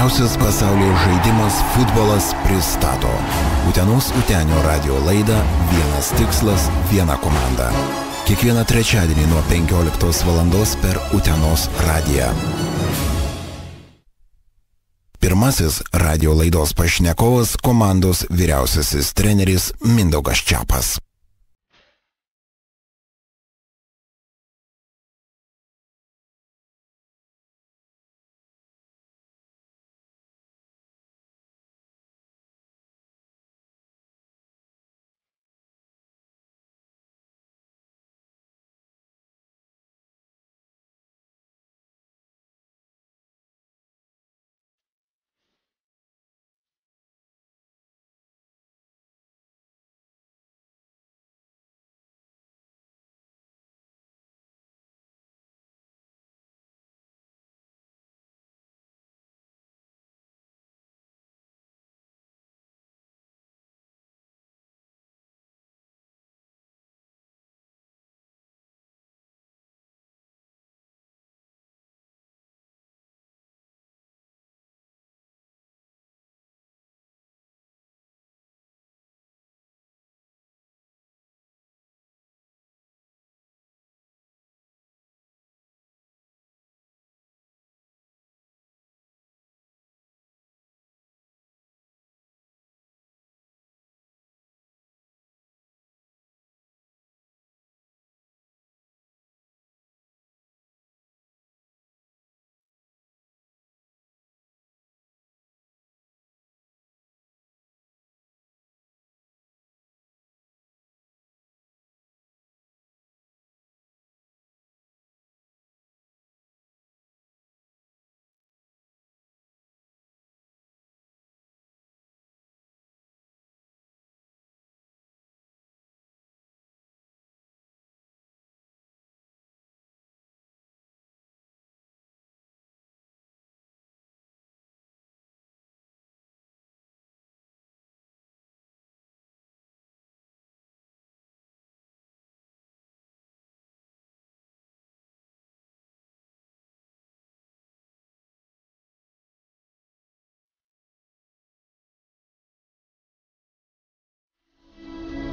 Populiariausias pasaulio žaidimas futbolas pristato Utenos Utenio radio laidą Vienas tikslas, viena komanda. Kiekvieną trečiadienį nuo 15 valandos per Utenos radiją. Pirmasis radio laidos pašnekovas komandos vyriausiasis treneris Mindaugas Čiapas.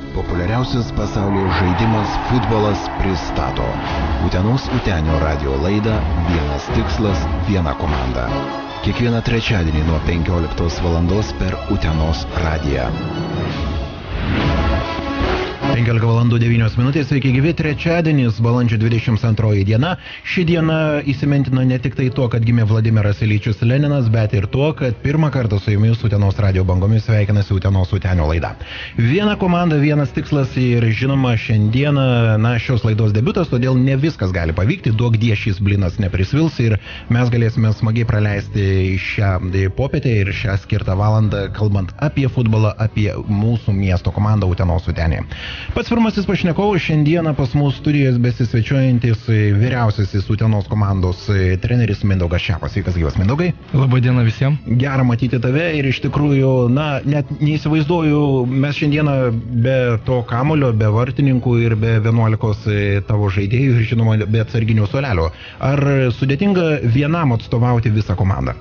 Populiariausias pasaulio žaidimas futbolas pristato Utenos Utenio radio laidą Vienas tikslas, viena komanda. Kiekvieną trečiadienį nuo 15 valandos per Utenos radiją. 15 valandų 9 minutės, sveiki gyvi, trečiadienis, balandžio 22 diena. Ši diena įsimintina ne tik tai tuo, kad gimė Vladimiras Ilyčius Leninas, bet ir tuo, kad pirmą kartą su jumis Utenos radio bangomis sveikinasi Utenos Utenio laida. Viena komanda, vienas tikslas ir žinoma šiandieną, šios laidos debiutas, todėl ne viskas gali pavykti, duok die šis blinas neprisvils ir mes galėsime smagiai praleisti šią popietę ir šią skirtą valandą, kalbant apie futbolą, apie mūsų miesto komandą Utenos Utenė. Pats pirmasis pašnekovas šiandieną pas mūsų studijos besisvečiuojantis vyriausiasis Utenos komandos treneris Mindaugas Čiapas. Sveikas gyvas, Mindaugai. Labą dieną visiems. Gera matyti tave ir iš tikrųjų, net neįsivaizduoju, mes šiandieną be to kamulio, be vartininkų ir be 11 tavo žaidėjų ir žinoma be atsarginių suolelio. Ar sudėtinga vienam atstovauti visą komandą?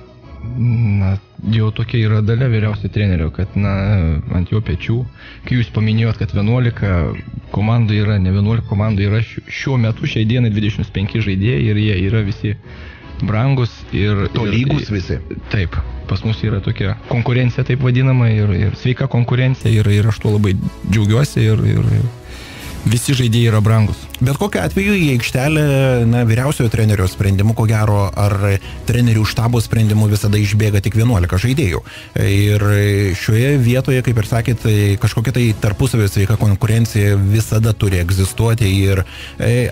Jau tokia yra dalia vyriausio trenerio, kad ant jo pečių, kai jūs paminėjot, kad 11 komandų yra, ne 11 komandų yra šiuo metu, šiai dienai 25 žaidėjai ir jie yra visi brangus ir tolygus visi. Taip, pas mus yra tokia konkurencija taip vadinama ir sveika konkurencija ir aš tuo labai džiaugiuosi ir visi žaidėjai yra brangus. Bet kokiu atveju į aikštelę, vyriausiojo trenerio sprendimu, ko gero, ar trenerių štabo sprendimu visada išbėga tik 11 žaidėjų. Ir šioje vietoje, kaip ir sakėt, kažkokia tai tarpusavio sveika konkurencija visada turi egzistuoti. Ir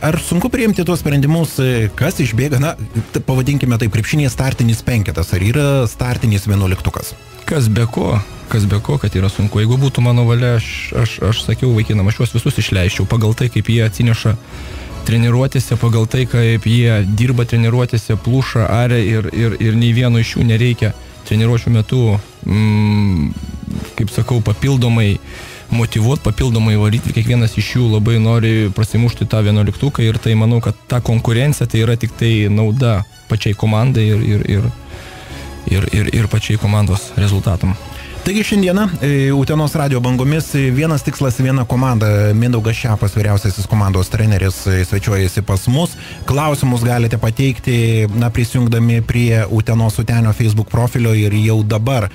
ar sunku priimti tuos sprendimus, kas išbėga, pavadinkime taip, krepšinėje startinis penketas, ar yra startinis 11-tukas? Kas be ko, kad yra sunku. Jeigu būtų mano valia, aš sakiau vaikinam, aš juos visus išleiščiau pagal tai, kaip jie atsineša treniruotėse, pagal tai, kaip jie dirba treniruotėse, pluša, aria ir nei vieno iš jų nereikia treniruočių metu, kaip sakau, papildomai motyvuoti, papildomai varyti. Kiekvienas iš jų labai nori prasimušti tą 11-tuką ir tai manau, kad ta konkurencija tai yra tik tai nauda pačiai komandai ir pačiai komandos rezultatam. Taigi šiandieną Utenos radio bangomis vienas tikslas, viena komanda. Mindaugas Šepas, vyriausiasis komandos treneris, svečiuojasi pas mus. Klausimus galite pateikti, prisijungdami prie Utenos Utenio Facebook profilio ir jau dabar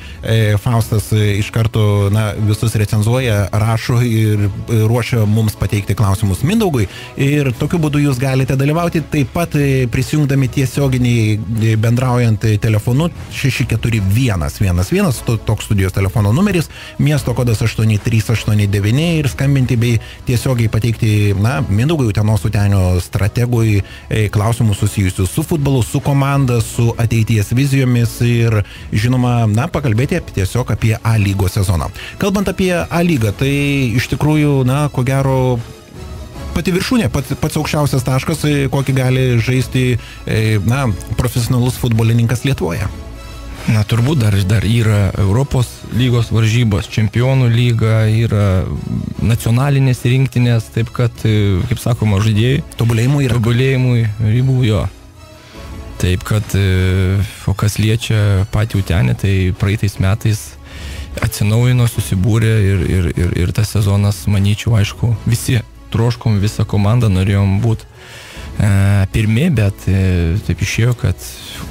Faustas iš karto visus recenzuoja, rašo ir ruošia mums pateikti klausimus Mindaugui. Ir tokiu būdu jūs galite dalyvauti, taip pat prisijungdami tiesioginiai bendraujant telefonu 64111, toks studijos telefono numeris, miesto kodas 8389 ir skambinti bei tiesiogiai pateikti, Mindaugui Utenos Utenio strategui klausimus susijusius su futbolu, su komanda, su ateities vizijomis ir, žinoma, pakalbėti tiesiog apie A lygos sezoną. Kalbant apie A lygą, tai iš tikrųjų, ko gero, pati viršūnė, pats aukščiausias taškas, kokį gali žaisti, profesionalus futbolininkas Lietuvoje. Turbūt dar yra Europos lygos varžybos, čempionų lyga, yra nacionalinės rinktinės, taip kad, kaip sakoma, žaidėjai. Tobulėjimui ribų jo. Taip kad, o kas liečia patį Utenį, tai praeitais metais atsinaujino, susibūrė ir tas sezonas, manyčiau, aišku, visi troškom, visą komandą norėjom būti pirmi, bet taip išėjo, kad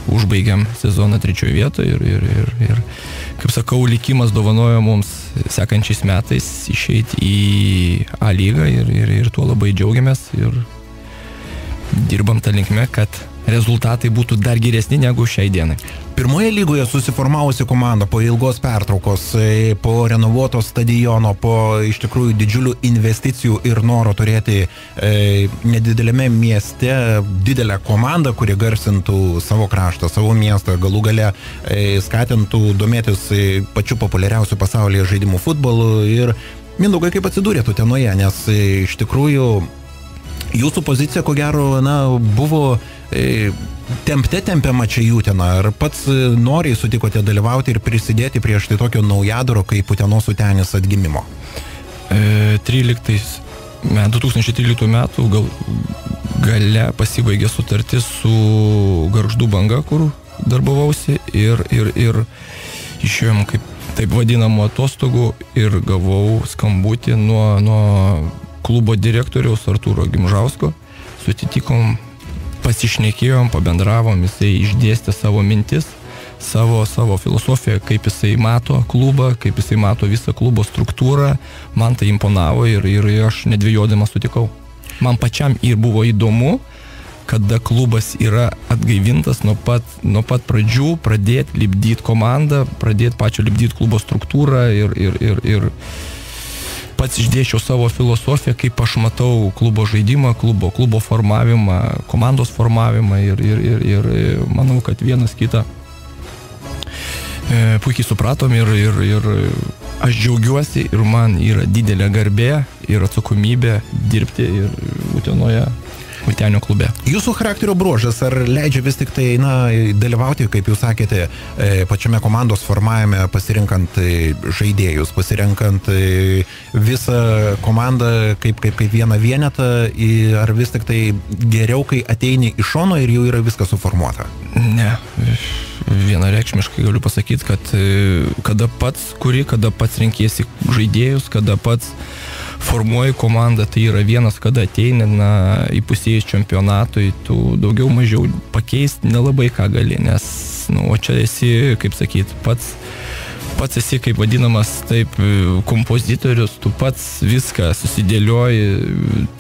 užbaigiam sezoną 3 vietoje ir, kaip sakau, likimas dovanojo mums sekančiais metais išeiti į A lygą ir tuo labai džiaugiamės ir dirbam tą linkme, kad rezultatai būtų dar geresni negu šiai dienai. Pirmoje lygoje susiformavusi komanda po ilgos pertraukos, po renovuoto stadiono, po iš tikrųjų didžiulių investicijų ir noro turėti nedidelėme mieste didelę komandą, kuri garsintų savo kraštą, savo miestą, galų gale skatintų domėtis pačiu populiariausiu pasaulyje žaidimų futbolu. Ir Mindaugai, kaip atsidūrėt Utenoje, nes iš tikrųjų jūsų pozicija, ko gero, buvo tempiama čia į Uteną. Ar pats noriai sutikote dalyvauti ir prisidėti prie štai tokio naujadaro kaip Utenos Utenis atgimimo? 2013 metų gale pasibaigė sutartis su Gargždų Banga, kur darbavausi ir išėjom kaip taip vadinamų atostogų ir gavau skambutį nuo klubo direktoriaus Artūro Gimžausko. Susitikom, pasišnekėjom, pabendravom, jisai išdėstė savo mintis, savo filosofiją, kaip jisai mato klubą, kaip jisai mato visą klubo struktūrą. Man tai imponavo ir aš nedvėjodamas sutikau. Man pačiam ir buvo įdomu, kada klubas yra atgaivintas nuo pat pradžių, pradėti lipdyti komandą, pradėti pačio lipdyti klubo struktūrą ir pats išdėsčiau savo filosofiją, kaip aš matau klubo žaidimą, klubo formavimą, komandos formavimą ir manau, kad vienas kitą puikiai supratom ir aš džiaugiuosi ir man yra didelė garbė ir atsakomybė dirbti ir Utenoje, Utenio klube. Jūsų charakterio bruožas ar leidžia vis tik tai dalyvauti, kaip jūs sakėte, pačiame komandos formavime, pasirinkant žaidėjus, pasirinkant visą komandą kaip vieną vienetą, ar vis tik tai geriau, kai ateini iš šono ir jau yra viskas suformuota? Ne, vienareikšmiškai galiu pasakyti, kad kada pats renkiesi žaidėjus, kada pats formuoji komandą, tai yra vienas, kada ateini įpusėjus čempionatui, tu daugiau mažiau pakeisti nelabai ką gali, nes o čia esi, kaip sakyti, pats esi kaip vadinamas taip kompozitorius, tu pats viską susidėlioji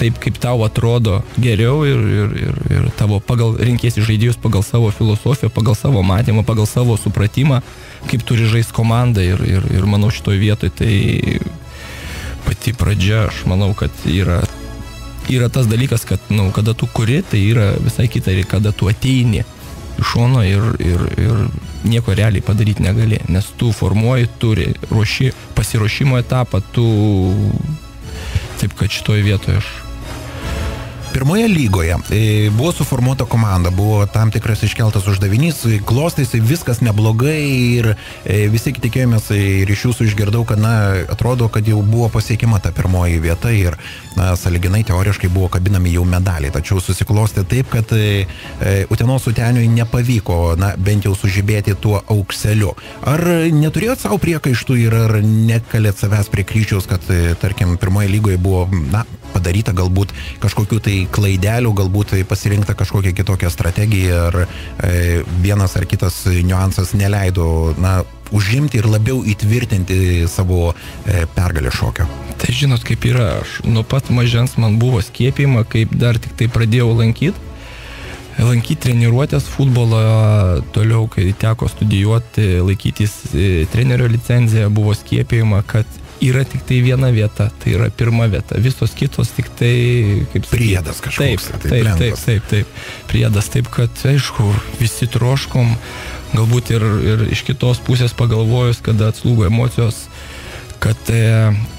taip, kaip tau atrodo geriau ir tavo renkiesi žaidėjus pagal savo filosofiją, pagal savo matymą, pagal savo supratimą, kaip turi žaisti komanda ir manau šitoj vietoj tai pati pradžia, aš manau, kad yra tas dalykas, kad kada tu kuri, tai yra visai kita ir kada tu ateini iš šono ir nieko realiai padaryti negali, nes tu formuoji, turi pasiruošimo etapą, taip kad šitoj vietoje Pirmoje lygoje buvo suformuota komanda, buvo tam tikras iškeltas uždavinys, klostėsi viskas neblogai ir visi tikėjomės ir iš jūsų išgirdau, kad atrodo, kad jau buvo pasiekima ta pirmoji vieta ir sąlyginai teoriškai buvo kabinami jau medaliai, tačiau susiklostė taip, kad Utenos Uteniui nepavyko bent jau sužibėti tuo aukseliu. Ar neturėjot savo priekaištų ir ar nekalėt savęs prie kryžiaus, kad tarkim pirmoje lygoje buvo padaryta galbūt kažkokių tai klaidelių, galbūt pasirinkta kažkokia kitokia strategija ar vienas ar kitas niuansas neleido užimti ir labiau įtvirtinti savo pergalę šokio? Tai žinot, kaip yra, aš nuo pat mažens man buvo skiepijama, kaip dar tik tai pradėjau lankyti treniruotės futbolą, toliau, kai teko studijuoti, laikytis trenerio licenciją, buvo skiepijama, kad yra tik tai viena vieta, tai yra pirma vieta. Visos kitos tik tai, kaip priedas kažkoks. Taip. Priedas, taip, kad, aišku, visi troškom, galbūt ir iš kitos pusės pagalvojus, kada atslūgo emocijos, kad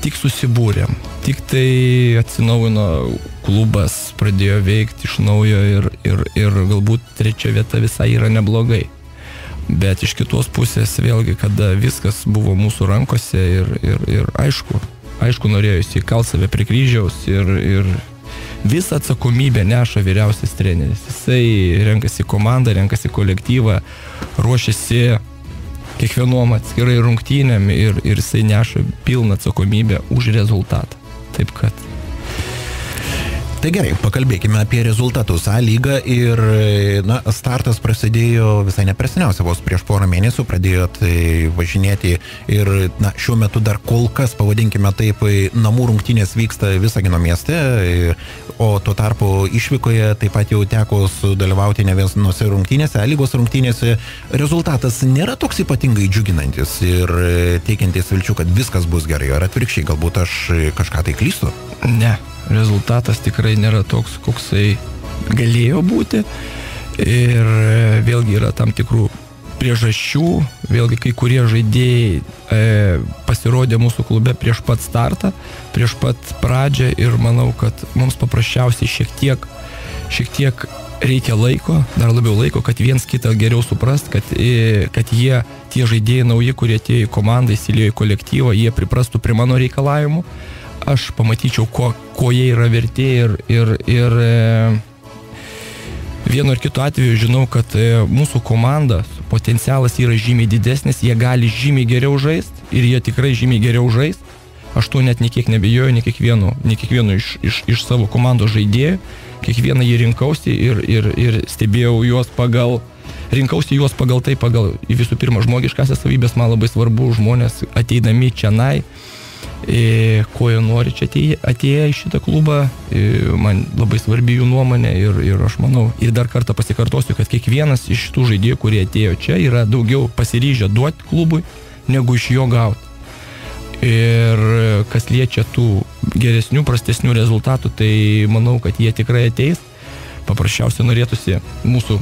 tik susibūrėm, tik tai atsinaujino klubas, pradėjo veikti iš naujo ir galbūt trečia vieta visai yra neblogai. Bet iš kitos pusės vėlgi, kada viskas buvo mūsų rankose ir aišku norėjusi įkalt save prie kryžiaus ir visą atsakomybę neša vyriausias treneris. Jisai renkasi komandą, renkasi kolektyvą, ruošiasi kiekvienom atskirai rungtynėm ir jisai neša pilną atsakomybę už rezultatą. Taip kad. Tai gerai, pakalbėkime apie rezultatus. A lyga ir startas prasidėjo visai nepreseniausia, vos prieš porą mėnesių pradėjot važinėti ir šiuo metu dar kol kas, pavadinkime taip, namų rungtynės vyksta Visagino mieste, o tuo tarpu išvykoje taip pat jau teko sudalyvauti ne vienose rungtynėse, A lygos rungtynėse. Rezultatas nėra toks ypatingai džiuginantis ir teikiantis vilčių, kad viskas bus gerai, ar atvirkščiai, galbūt aš kažką tai klystu? Ne. Rezultatas tikrai nėra toks, koksai galėjo būti ir vėlgi yra tam tikrų priežasčių, vėlgi kai kurie žaidėjai pasirodė mūsų klube prieš pat startą, prieš pat pradžią ir manau, kad mums paprasčiausiai šiek tiek reikia laiko, dar labiau laiko, kad viens kitą geriau suprast, kad jie, tie žaidėjai nauji, kurie atėjo į komandą, įsilėjo į kolektyvą, jie priprastų prie mano reikalavimų. Aš pamatyčiau, ko jie yra verti ir vienu ar kitu atveju žinau, kad mūsų komandos potencialas yra žymiai didesnis, jie gali žymiai geriau žaisti ir jie tikrai žymiai geriau žais. Aš to net niekiek nebijoju, ne kiekvieno iš savo komandos žaidėjų, kiekvieną jį rinkausi ir stebėjau juos pagal visų pirma žmogiškasias savybės, man labai svarbu žmonės ateidami čianai, ko jie nori čia atėję į šitą klubą, man labai svarbi jų nuomonė ir aš manau, ir dar kartą pasikartosiu, kad kiekvienas iš tų žaidėjų, kurie atėjo čia, yra daugiau pasiryžę duoti klubui, negu iš jo gauti. Ir kas liečia tų geresnių, prastesnių rezultatų, tai manau, kad jie tikrai ateis. Paprasčiausiai norėtųsi mūsų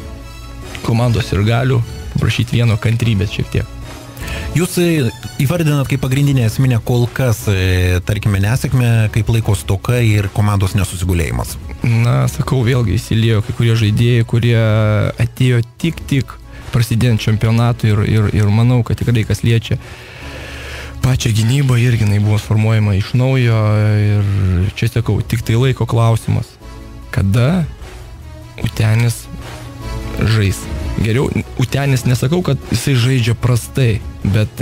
komandos ir galių paprašyti vieno kantrybės šiek tiek. Jūs įvardinat kaip pagrindinė esminė kol kas, tarkime, nesėkmė, kaip laiko stoka ir komandos nesusigulėjimas. Sakau, vėlgi įsilėjo kai kurie žaidėjai, kurie atėjo tik prasidėjant čempionatui ir manau, kad tikrai kas liečia pačią gynybą irgi jinai buvo formuojama iš naujo ir čia sakau, tik tai laiko klausimas, kada Utenis žais. Geriau, Utenis nesakau, kad jisai žaidžia prastai, bet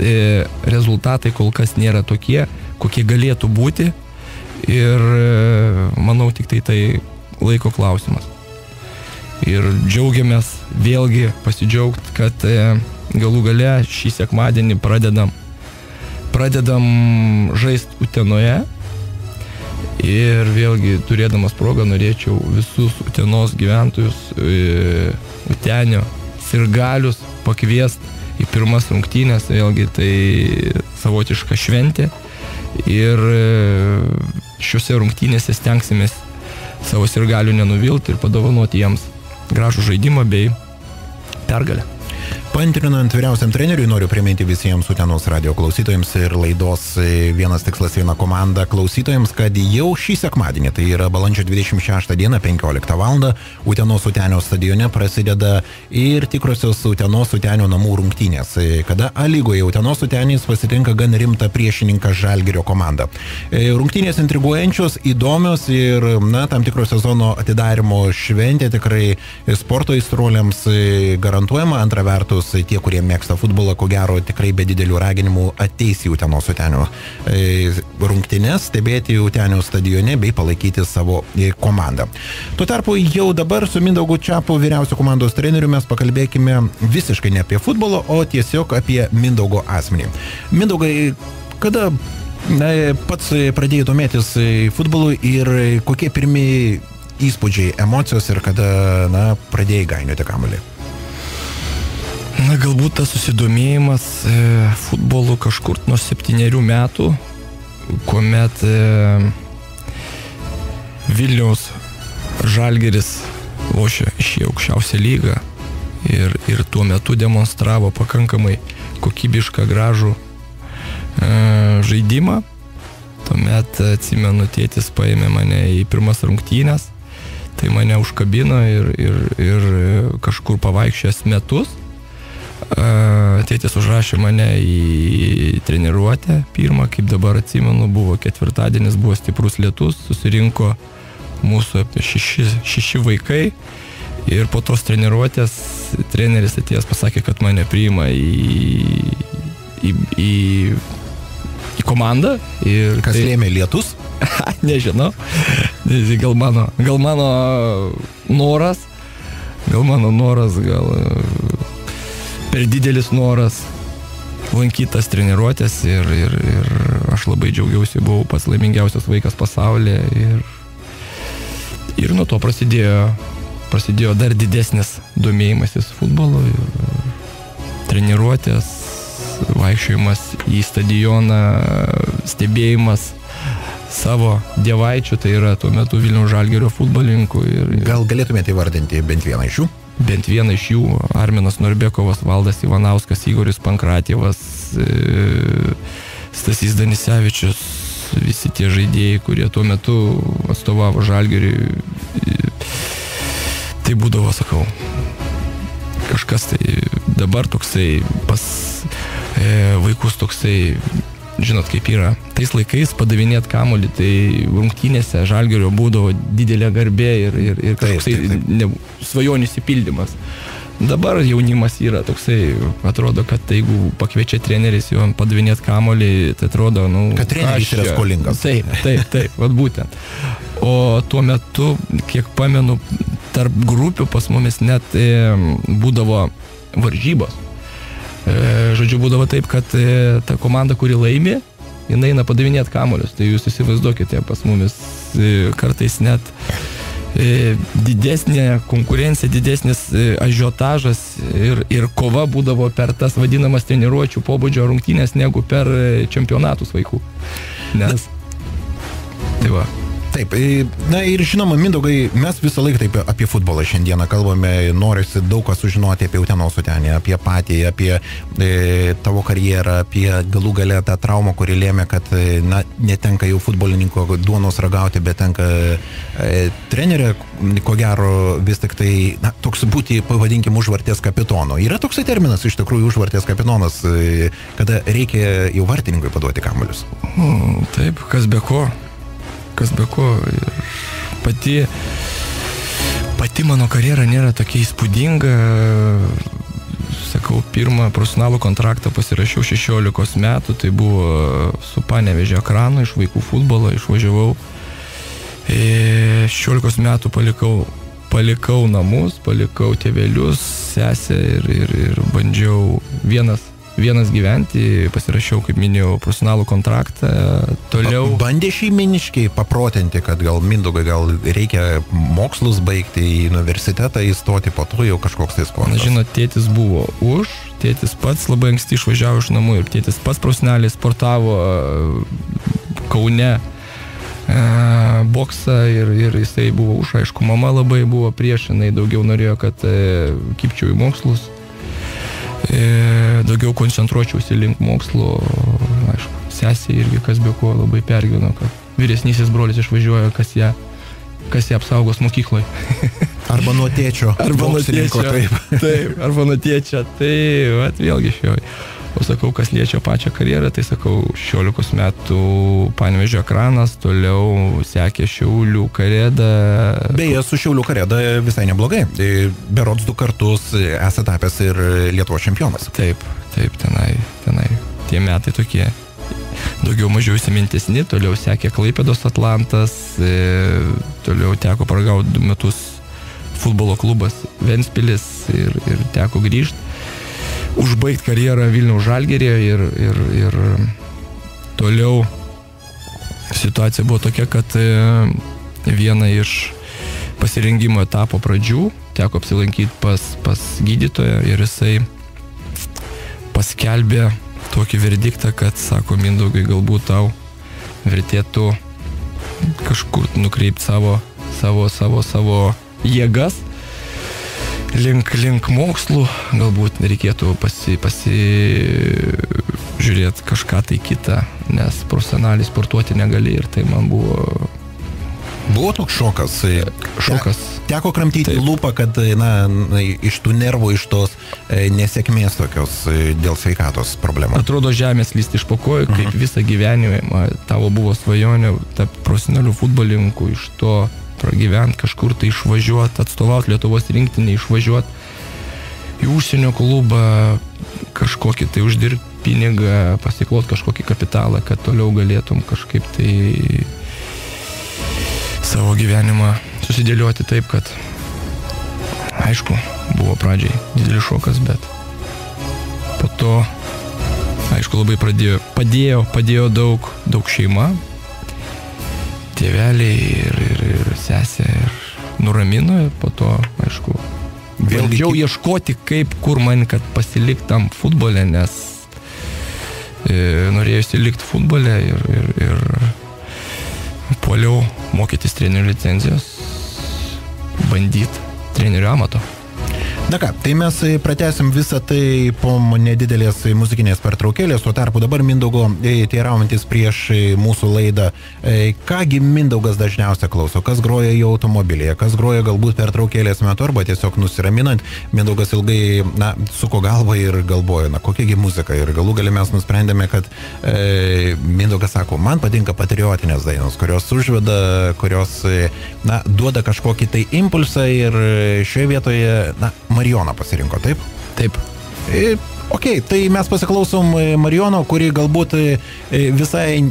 rezultatai kol kas nėra tokie, kokie galėtų būti ir manau tik tai laiko klausimas. Ir džiaugiamės vėlgi pasidžiaugti, kad galų gale šį sekmadienį pradedam žaisti Utenoje ir vėlgi turėdamas progą norėčiau visus Utenos gyventojus, Utenio sirgalius pakviesti į pirmas rungtynės, vėlgi tai savotiška šventė ir šiuose rungtynėse stengsimės savo sirgalių nenuvilti ir padovanoti jiems gražų žaidimą bei pergalę. Pantrinant vyriausiam treneriui, noriu priminti visiems Utenos radio klausytojams ir laidos Vienas tikslas, viena komanda klausytojams, kad jau šį sekmadienį, tai yra balandžio 26 dieną, 15 val. Utenos Utenio stadione prasideda ir tikrosios Utenos Utenio namų rungtynės, kada A lygoje Utenos Utenis pasitinka gan rimtą priešininką Žalgirio komandą. Rungtynės intriguojančios, įdomios ir, tam tikro sezono atidarimo šventė tikrai sporto aistruoliams garantuojama. Antra vertus, tie, kurie mėgsta futbolą, ko gero tikrai be didelių raginimų ateis į Utenos Utenio rungtynes, stebėti Utenio stadione bei palaikyti savo komandą. Tuo tarpu jau dabar su Mindaugu Čiapu, vyriausio komandos treneriu, mes pakalbėkime visiškai ne apie futbolą, o tiesiog apie Mindaugo asmenį. Mindaugai, kada pats pradėjai domėtis futbolu ir kokie pirmi įspūdžiai, emocijos ir kada pradėjai gainioti kamuolį? Galbūt tas susidomėjimas futbolu kažkur nuo 7 metų, kuomet Vilniaus Žalgiris lošė į aukščiausią lygą ir tuo metu demonstravo pakankamai kokybišką, gražų žaidimą. Tuomet, atsimenu, tėtis paėmė mane į pirmas rungtynės, tai mane užkabino ir kažkur pavaikščiojęs metus. Tėtis užrašė mane į treniruotę pirmą, kaip dabar atsimenu, buvo ketvirtadienis, buvo stiprus lietus, susirinko mūsų apie 6 vaikai ir po tos treniruotės treneris atėjęs pasakė, kad mane priima į komandą. Ir kas lėmė, lietus? Nežinau, gal mano noras, gal per didelis noras lankytas treniruotės ir aš labai džiaugiausi, buvau pats laimingiausias vaikas pasaulyje ir nuo to prasidėjo dar didesnis domėjimasis futbolu, treniruotės, vaikščiojimas į stadioną, stebėjimas savo dievaičių, tai yra tuo metu Vilniaus Žalgirio futbolininkų. Gal galėtumėte įvardinti bent vieną iš jų? Bent vieną iš jų, Arminas Norbekovas, Valdas Ivanauskas, Igoris Pankratjevas, Stasys Danisevičius, visi tie žaidėjai, kurie tuo metu atstovavo Žalgiriui. Tai būdavo, sakau, kažkas tai dabar toksai pas vaikus toksai, žinot kaip yra, tais laikais padavinėt kamuolį, tai rungtynėse Žalgirio būdavo didelė garbė ir kažkoksai svajonių išsipildymas. Dabar jaunimas yra toksai, atrodo, kad jeigu pakviečia treneris jo padavinėt kamuolį, tai atrodo, kad treneris yra skolingas. Taip, vat būtent. O tuo metu, kiek pamenu, tarp grupių pas mumis net būdavo varžybos. Žodžiu, būdavo taip, kad ta komanda, kuri laimi, jinai eina padavinėti kamuolius. Tai jūs įsivaizduokite, pas mumis kartais net didesnė konkurencija, didesnis ažiotažas ir kova būdavo per tas vadinamas treniruočių pobūdžio rungtynės negu per čempionatus vaikų. Nes tai va. Taip, ir žinoma, Mindaugai, mes visą laiką taip apie futbolą šiandieną kalbame, norisi daug ką sužinoti apie Utenos Utenį, apie patį, apie tavo karjerą, apie galų galę tą traumą, kuri lėmė, kad netenka jau futbolininko duonos ragauti, bet tenka trenerė, ko gero vis tik tai toks būti, pavadinkim, užvarties kapitono. Yra toksai terminas, iš tikrųjų, užvarties kapitonas, kada reikia jau vartininkui paduoti kamuolius. Taip, kas be ko. Ir pati mano karjera nėra tokia įspūdinga. Sakau, pirmą profesionalų kontraktą pasirašiau 16 metų, tai buvo su Panevėžio Ekranu, iš vaikų futbolo išvažiavau. 16 metų palikau namus, palikau tėvelius, sesę ir bandžiau vienas gyventi, pasirašiau, kaip minėjau, profesionalų kontraktą, toliau. Bandė šeiminiškai paprotinti, kad gal Mindaugai, gal reikia mokslus baigti, į universitetą įstoti, po to jau kažkoks tai sportas. Žinot, tėtis buvo tėtis pats labai anksti išvažiavo iš namų ir tėtis pats profesionaliai sportavo Kaune boksą ir jisai buvo už, aišku, mama labai buvo prieš, jinai daugiau norėjo, kad kipčiau į mokslus. daugiau koncentruočiausi link mokslo, aišku, sesė irgi kas be ko labai pergyveno, kad vyresnysis brolis išvažiuoja, kas ją apsaugos mokykloje. Arba nuo tėčio. Arba nuo tėčio, taip, arba nuo tėčio, tai vat, vėlgi šioj. O sakau, kas liečia pačią karjerą, tai sakau, 16 metų Panevėžio Ekranas, toliau sekė Šiaulių Kareda. Beje, su Šiaulių Kareda visai neblogai. Berods 2 kartus esate tapęs ir Lietuvos čempionas. Taip, tenai tie metai tokie daugiau mažiau įsimintesni, toliau sekė Klaipėdos Atlantas, toliau teko paragauti 2 metus futbolo klubas Ventspilis ir teko grįžti. Užbaigti karjerą Vilniaus Žalgiryje ir toliau situacija buvo tokia, kad viena iš pasirengimo etapo pradžių teko apsilankyti pas gydytoją ir jisai paskelbė tokį verdiktą, kad sako, Mindaugai, galbūt tau vertėtų kažkur nukreipti savo jėgas link mokslų, galbūt reikėtų žiūrėti kažką tai kitą, nes profesionaliai sportuoti negali ir tai man buvo... Buvo toks šokas. Šokas. Teko kramtyti lūpą, kad iš tų nervų, iš tos nesėkmės tokios dėl sveikatos problemų. Atrodo, žemės lysti iš po kojų, kaip visą gyvenimą tavo buvo svajonė tapti profesionaliu futbolininku, iš to pragyventi kažkur, tai išvažiuoti, atstovauti Lietuvos rinktinį, išvažiuoti į užsienio klubą, kažkokį tai uždirbti pinigą, pasiklot kažkokį kapitalą, kad toliau galėtum kažkaip tai savo gyvenimą susidėlioti taip, kad aišku, buvo pradžiai didelis šokas, bet po to aišku, labai padėjo daug šeima, tėveliai ir sesė ir nuramino ir po to, aišku, vėlgiau ieškoti kur man, kad pasilikti tam futbole, nes norėjusi likti futbole ir puoliau mokytis trenerių licenzijos, bandyti trenerių amato. Na ką, tai mes pratęsim visą tai po nedidelės muzikinės pertraukėlės, tuo tarpu dabar Mindaugo teiraujantis prieš mūsų laidą, kągi Mindaugas dažniausia klauso, kas groja jo automobilyje, kas groja galbūt pertraukėlės metu arba tiesiog nusiraminant. Mindaugas ilgai, suko galvą ir galvoja, kokiagi muzika, ir galų gale mes nusprendėme, kad Mindaugas sako, man patinka patriotinės dainos, kurios užveda, kurios, duoda kažkokį tai impulsą ir šioje vietoje, Marijoną pasirinko, taip? Taip. Okay, tai mes pasiklausom Marijono, kuri galbūt visai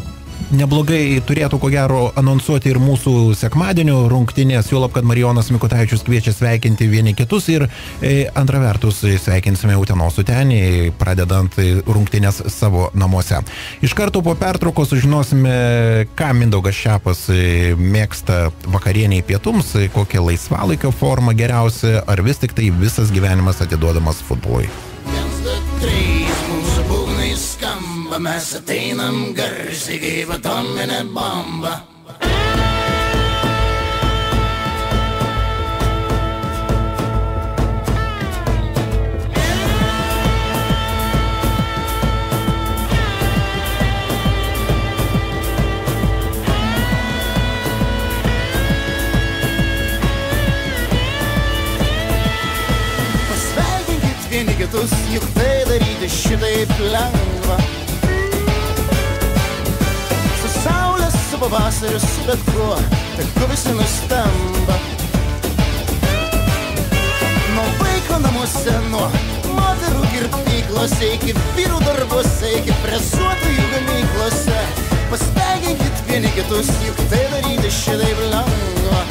neblogai turėtų ko gero anonsuoti ir mūsų sekmadienio rungtynės, juolab, kad Marijonas Mikutavičius kviečia sveikinti vieni kitus ir antra vertus sveikinsime Utenos Utenį, pradedant rungtynės savo namuose. Iš karto po pertraukos sužinosime, ką Mindaugas Šepas mėgsta vakarieniai pietums, kokią laisvalaikio formą geriausia, ar vis tik tai visas gyvenimas atiduodamas futbolui. 1, 2, 3, mūsų būgnai skamba, mes ateinam garsiai kaip atominė bomba. Pasveikinkit vieni kitus, juk tai daryti šitaip lengva. Su saulės, su pavasariu, su bet kuo, tegu visi nustemba. Nuo vaiko namuose, nuo moterų kirpyklose, iki vyrų darbuose, iki presuotojų gamyklose. Pasveikinkit vieni kitus, juk tai daryti šitaip lengva.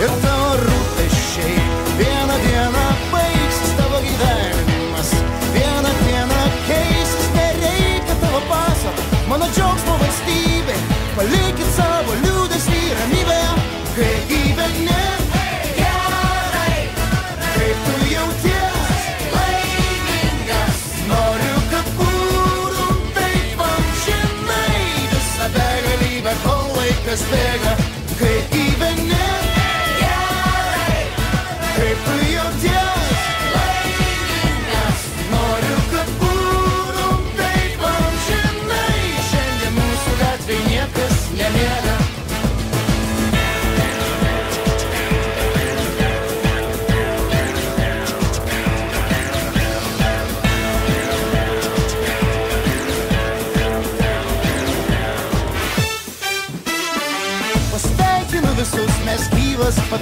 Ir tavo rūpesčiai vieną dieną baigsis, tavo gyvenimas vieną dieną keisis, nereikia tavo paso, mano džiaugsmo valstybė, palikit savo liūdesį ramybėje, kai gyveni gerai, kaip tu jauties laimingas, noriu, kad būtum taip amžinai, visą begalybę, kol laikas bėga, kai gyveni. Kaip tu jauties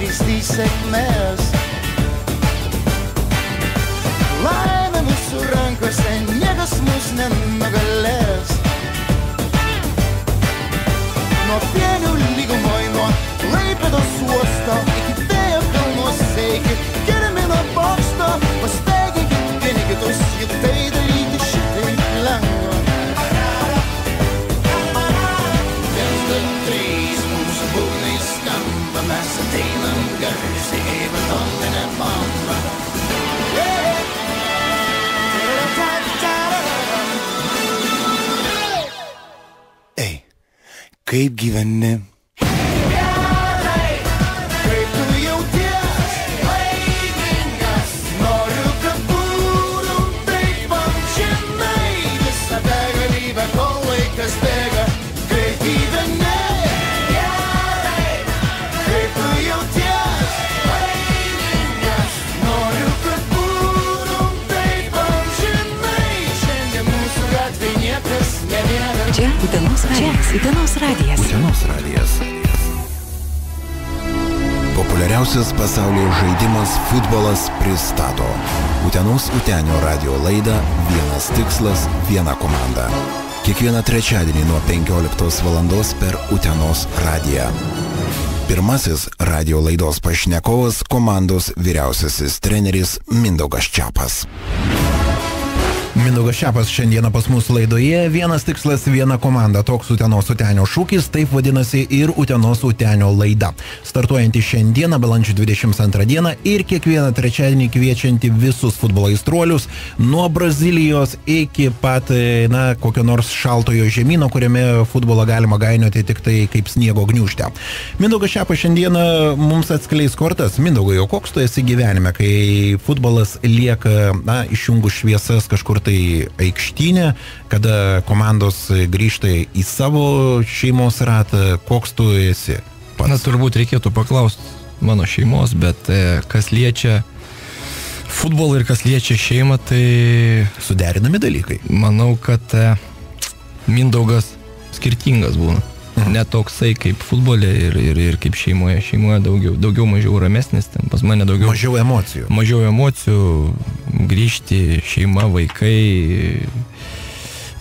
pavyzdys sėkmės. Laimė mūsų rankose, niekas mus nenugalės. Nuo Pienių lygumoj, nuo Klaipėdos uosto iki Vėjo kalnuose, iki Gedimino bokšto, pasteiginkit vieni kitus, juk tai daryti šitaip lengva. 1, 2, 3, mūsų būgnai skamba, mes ateinam garsiai kaip atominė bomba. Ei, kaip gyveni? Čia Utenos radijas. Utenos radijas. Populiariausias pasaulyje žaidimas futbolas pristato Utenos Utenio radio laidą Vienas tikslas, viena komanda. Kiekvieną trečiadienį nuo 15 valandos per Utenos radiją. Pirmasis radio laidos pašnekovas komandos vyriausiasis treneris Mindaugas Čiapas. Mindaugas Čiapas šiandieną pas mūsų laidoje. Vienas tikslas, viena komanda. Toks Utenos Utenio šūkis, taip vadinasi ir Utenos Utenio laida. Startuojanti šiandieną, balandžio 22 dieną ir kiekvieną trečiadienį kviečianti visus futbolo aistruolius nuo Brazilijos iki pat, kokio nors šaltojo žemyno, kuriame futbolą galima gainioti tik tai kaip sniego gniūžtę. Mindaugas Čiapas šiandieną mums atskleis kortas. Mindaugai, o koks tu esi gyvenime, kai futbolas lieka, išjungus šviesas kažkur tai aikštynė, kada komandos grįžta į savo šeimos ratą, koks tu esi pats? Na, turbūt reikėtų paklausti mano šeimos, bet kas liečia futbolą ir kas liečia šeimą, tai suderinami dalykai. Manau, kad Mindaugas skirtingas būna. Ne toksai kaip futbolė ir kaip šeimoje. Šeimoje daugiau mažiau ramesnis, ten pas mane daugiau... Mažiau emocijų. Mažiau emocijų, grįžti, šeima, vaikai,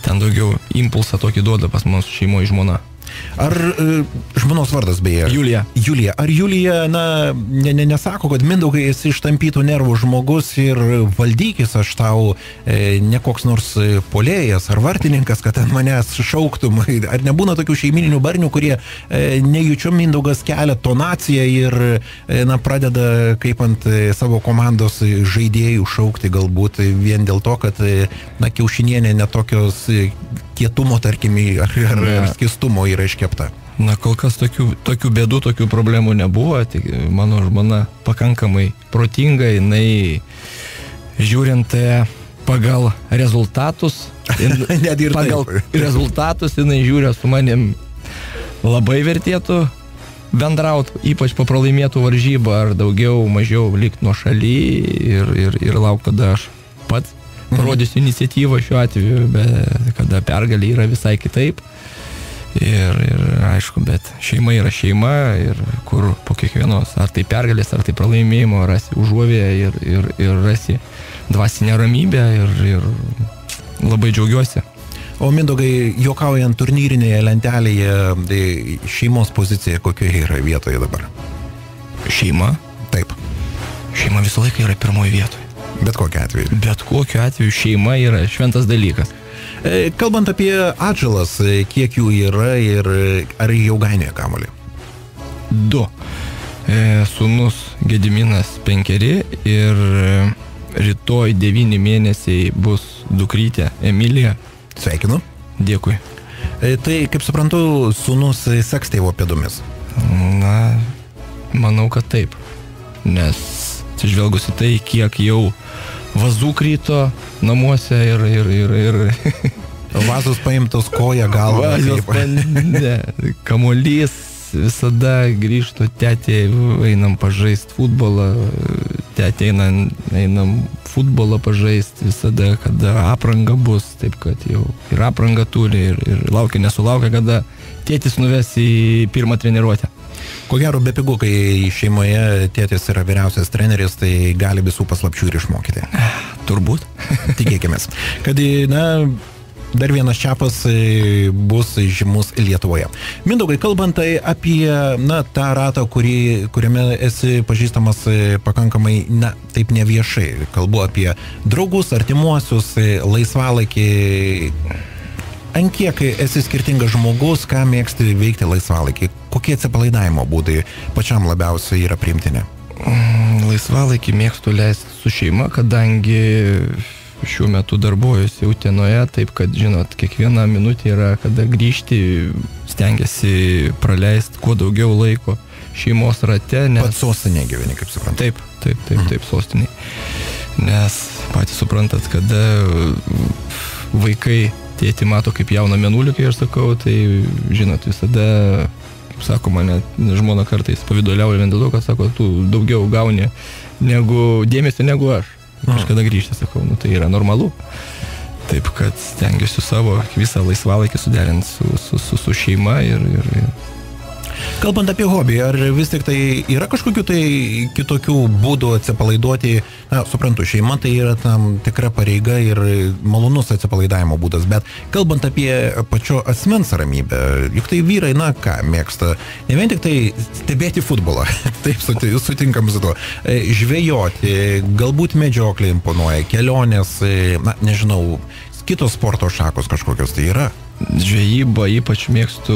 ten daugiau impulsą tokį duoda pas mūsų šeimoje žmona. Ar žmonos vardas beje? Julija. Julija. Ar Julija, nesako, kad Mindaugai esi ištampytų nervų žmogus ir valdykis, aš tau ne koks nors puolėjas ar vartininkas, kad ant manęs šauktum? Ar nebūna tokių šeimininių barnių, kurie nejučiom Mindaugas kelia tonaciją ir pradeda kaip ant savo komandos žaidėjų šaukti galbūt vien dėl to, kad kiaušinienė netokios kietumo, tarkim, ar skistumo yra iškepta? Na, kol kas tokių bėdų, tokių problemų nebuvo. Tik mano žmona pakankamai protinga, jinai žiūrint pagal rezultatus, jinai žiūrė su manim labai vertėtų bendraut, ypač po pralaimėtų varžybą, ar daugiau, mažiau likt nuo šaly ir lauk, kada aš pats parodysiu iniciatyvą šiuo atveju, bet kada pergalė yra visai kitaip. Ir aišku, bet šeima yra šeima ir kur po kiekvienos, ar tai pergalės, ar tai pralaimėjimo, rasi užuovėją ir rasi dvasinę ramybę ir labai džiaugiuosi. O Mindaugai, juokaujant turnyrinėje lentelėje, šeimos pozicija kokioje yra vietoje dabar? Šeima? Taip. Šeima visą laiką yra pirmoje vietoje. Bet kokiu atveju? Bet kokiu atveju šeima yra šventas dalykas. Kalbant apie atžalas, kiek jų yra ir ar jau gainioja kamuolį? 2. Sūnus Gediminas 5 ir rytoj 9 mėnesiai bus dukrytė Emilija. Sveikinu. Dėkui. Tai, kaip suprantu, sūnus seks tėvo pėdomis? Na, manau, kad taip. Nes atsižvelgus į tai, kiek jau vazų kryto namuose ir vazos paimtos koja galva. Kamuolys visada grįžtų, tetė, einam pažaist futbolą, tetė, einam futbolą pažaist visada, kada apranga bus, taip kad jau ir apranga turi ir laukia, nesulaukia, kada tėtis nuves į pirmą treniruotę. Ko gero, be pigų, kai šeimoje tėtis yra vyriausias treneris, tai gali visų paslapčių ir išmokyti. Turbūt. Tikėkimės. Kad, dar vienas čiapas bus žymus Lietuvoje. Mindaugai, kalbant apie tą ratą, kuriame esi pažįstamas pakankamai, taip neviešai. Kalbu apie draugus, artimuosius, laisvalaikį. Ant kiek esi skirtingas žmogus, ką mėgsti veikti laisvalaikį? Kokie atsipalaidavimo būdai pačiam labiausiai yra priimtini? Laisvalaikį mėgstu leisti su šeima, kadangi šiuo metu darbuojuosi Utenoje, taip kad, žinot, kiekviena minutė yra, kada grįžti, stengiasi praleisti kuo daugiau laiko šeimos rate, nes... Pats sostinė gyveni, kaip suprantu. Taip, sostinė. Nes patys suprantat, kada vaikai tėti mato kaip jauną mėnulį, kai aš sakau, tai, žinot, visada, kaip sako, mane žmona kartais pavidoliauja vien dėl to, kad sako, tu daugiau gauni dėmesio negu aš. Kažkada grįžti, sakau, tai yra normalu. Taip, kad stengiuosi savo visą laisvalaikį suderinti su šeima ir... Kalbant apie hobį, ar vis tik tai yra kažkokių tai kitokių būdų atsipalaiduoti? Suprantu, šeima tai yra tam tikra pareiga ir malonus atsipalaidavimo būdas, bet kalbant apie pačio asmens ramybę, juk tai vyrai, mėgsta ne vien tik tai stebėti futbolą, taip sutinkam su to, žvejoti, galbūt medžioklė imponuoja, kelionės, nežinau, kitos sporto šakos kažkokios tai yra. Žvejybą ypač mėgstu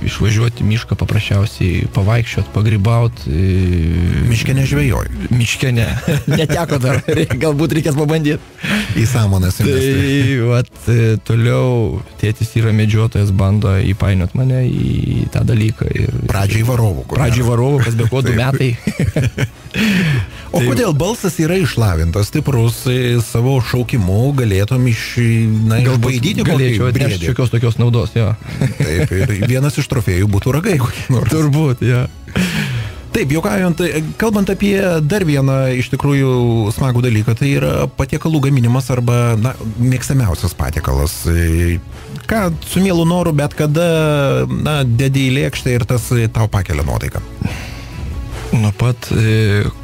išvažiuoti mišką, paprasčiausiai pavaikščiot, pagrybauti. Miške nežvejoju. Miške ne. Neteko dar. Galbūt reikės pabandyti. Į sąmones investuoti. Tai, toliau tėtis yra medžiotojas, bando įpainiot mane į tą dalyką. Pradžiai varovų. Kas be ko 2 metai. O kodėl balsas yra išlavintas, stiprus, savo šaukimu galėtum išbaidyti kokį briedį? Šiokios tokios naudos, jo. Taip, ir vienas iš trofėjų būtų ragai. Turbūt, jo. Taip, juokaujant, kalbant apie dar vieną iš tikrųjų smagų dalyką, tai yra patiekalų gaminimas arba mėgstamiausias patiekalas. Ką su mielu noru, bet kada dedi į lėkštę ir tas tau pakelia nuotaiką? Nuo pat,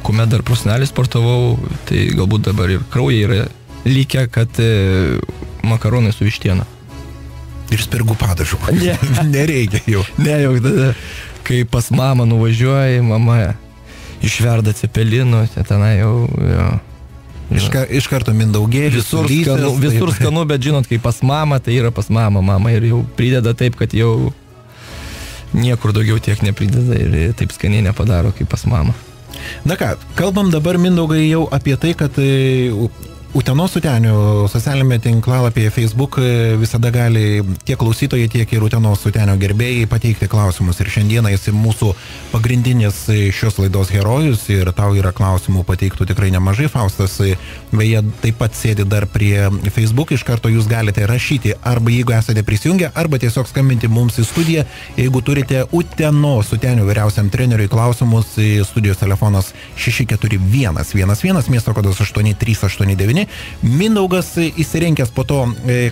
kuomet dar profesionaliai sportavau, tai galbūt dabar ir kraujai yra likę, kad makaronai su vištiena. Ir spirgų padažų. Ne. Nereikia jau. Ne, jau tada, kai pas mamą nuvažiuoji, mama išverda cepelinų, tenai jau... Iš karto mindaugėlis, visur skanu, bet žinot, kai pas mamą, tai yra pas mamą. Mama ir jau prideda taip, kad jau niekur daugiau tiek neprideda ir taip skaniai nepadaro kaip pas mamą. Na ką, kalbam dabar, Mindaugai, jau apie tai, kad Utenos Utenio socialinėme tinklalapyje Facebook visada gali tiek klausytojai, tiek ir Utenos Utenio gerbėjai pateikti klausimus. Ir šiandieną esi mūsų pagrindinis šios laidos herojus ir tau yra klausimų pateiktų tikrai nemažai. Faustas beje taip pat sėdi dar prie Facebook, iš karto jūs galite rašyti arba jeigu esate prisijungę, arba tiesiog skambinti mums į studiją. Jeigu turite Utenos Utenio vyriausiam treneriui klausimus, studijos telefonas 64111, miesto kodas 8389. Mindaugas įsirenkęs po to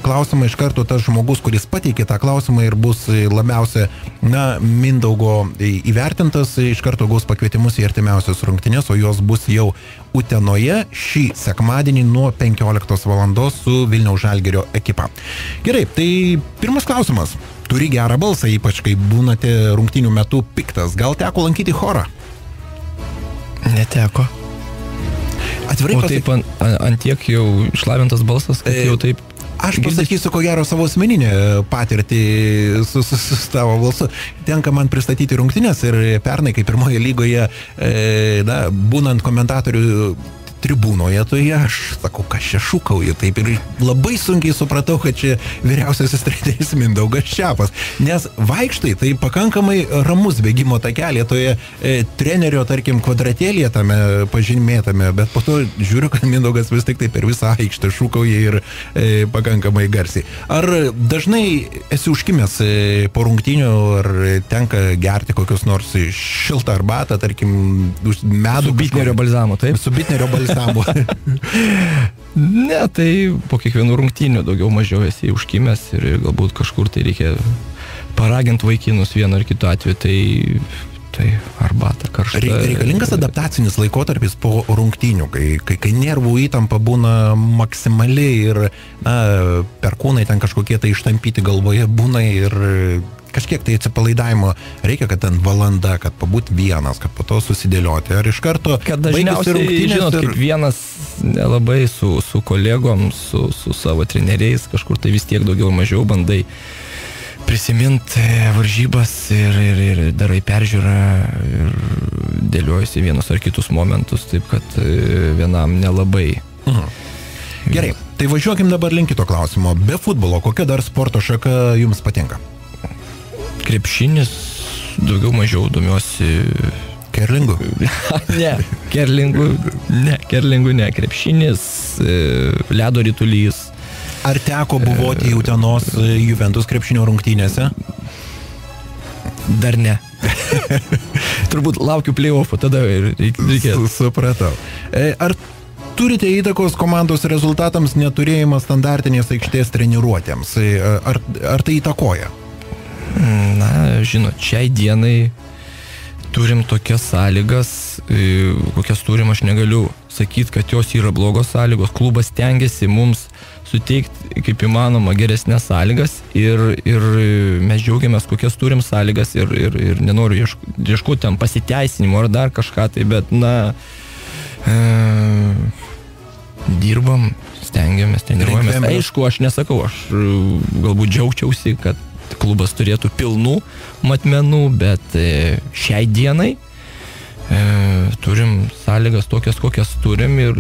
klausimą iš karto tas žmogus, kuris pateikė tą klausimą ir bus labiausia Mindaugo įvertintas, iš karto gaus pakvietimus į artimiausias rungtynes, o jos bus jau Utenoje šį sekmadienį nuo 15 valandos su Vilniaus Žalgirio ekipa. Gerai, tai pirmas klausimas. Turi gerą balsą, ypač kai būnate rungtynių metu piktas. Gal teko lankyti chorą? Neteko. Atvirai taip ant tiek jau išlavintas balsas, kad jau taip... Aš pasakysiu, ko gero, savo asmeninę patirtį su tavo balsu. Tenka man pristatyti rungtynes ir pernai, kai pirmoje lygoje, būnant komentatorių tribūnoje, tai aš sakau, kas čia šūkauju, taip ir labai sunkiai supratau, kad čia vyriausiasis treneris Mindaugas Čiapas, nes vaikštai tai pakankamai ramus bėgimo takelė toje trenerio, tarkim, kvadratėlėje tame pažymėtame, bet po to žiūriu, kad Mindaugas vis tik tai per visą aikštę šūkauja ir pakankamai garsiai. Ar dažnai esi užkimęs po rungtynių, ar tenka gerti kokius nors šiltą arbatą, tarkim, medų? Su bitnerio balzamu, taip? Su bitnerio balzamu. Ne, tai po kiekvienų rungtynių daugiau mažiau esi užkimęs ir galbūt kažkur tai reikia paraginti vaikinus vienu ar kitu atveju, tai tai arbata karšta. Reikalingas adaptacinis laikotarpis po rungtynių, kai nervų įtampa būna maksimali ir perkūnai ten kažkokie tai ištampyti galvoje būna ir kažkiek tai atsipalaidavimo reikia, kad ten valanda, kad pabūt vienas, kad po to susidėlioti. Ar iš karto kad dažniausiai, žinot, kaip vienas nelabai su kolegom, su savo treneriais, kažkur tai vis tiek daugiau mažiau bandai prisiminti varžybas ir darai peržiūrą ir dėliojasi vienus ar kitus momentus, taip kad vienam nelabai. Gerai, tai važiuokim dabar link kito klausimo. Be futbolo, kokia dar sporto šaka jums patinka? Krepšinis, daugiau mažiau domiuosi. Kerlingu? Ne, kerlingu ne. Krepšinis, ledo ritulys. Ar teko buvoti į Utenos Juventus krepšinio rungtynėse? Dar ne. Turbūt laukiu play-offų, tada reikės. Supratau. Ar turite įtakos komandos rezultatams neturėjimas standartinės aikštės treniruotėms? Ar tai įtakoja? Na, žinot, šiai dienai turim tokias sąlygas, kokias turim, aš negaliu sakyti, kad jos yra blogos sąlygos. Klubas stengiasi mums suteikti kaip įmanoma geresnės sąlygas ir mes džiaugiamės, kokias turim sąlygas ir nenoriu ieškoti ten pasiteisinimo ar dar kažką tai, bet dirbam, stengiamės, treniruojamės. Aišku, aš nesakau, aš galbūt džiaugčiausi, kad klubas turėtų pilnų matmenų, bet šiai dienai turim sąlygas tokias, kokias turim ir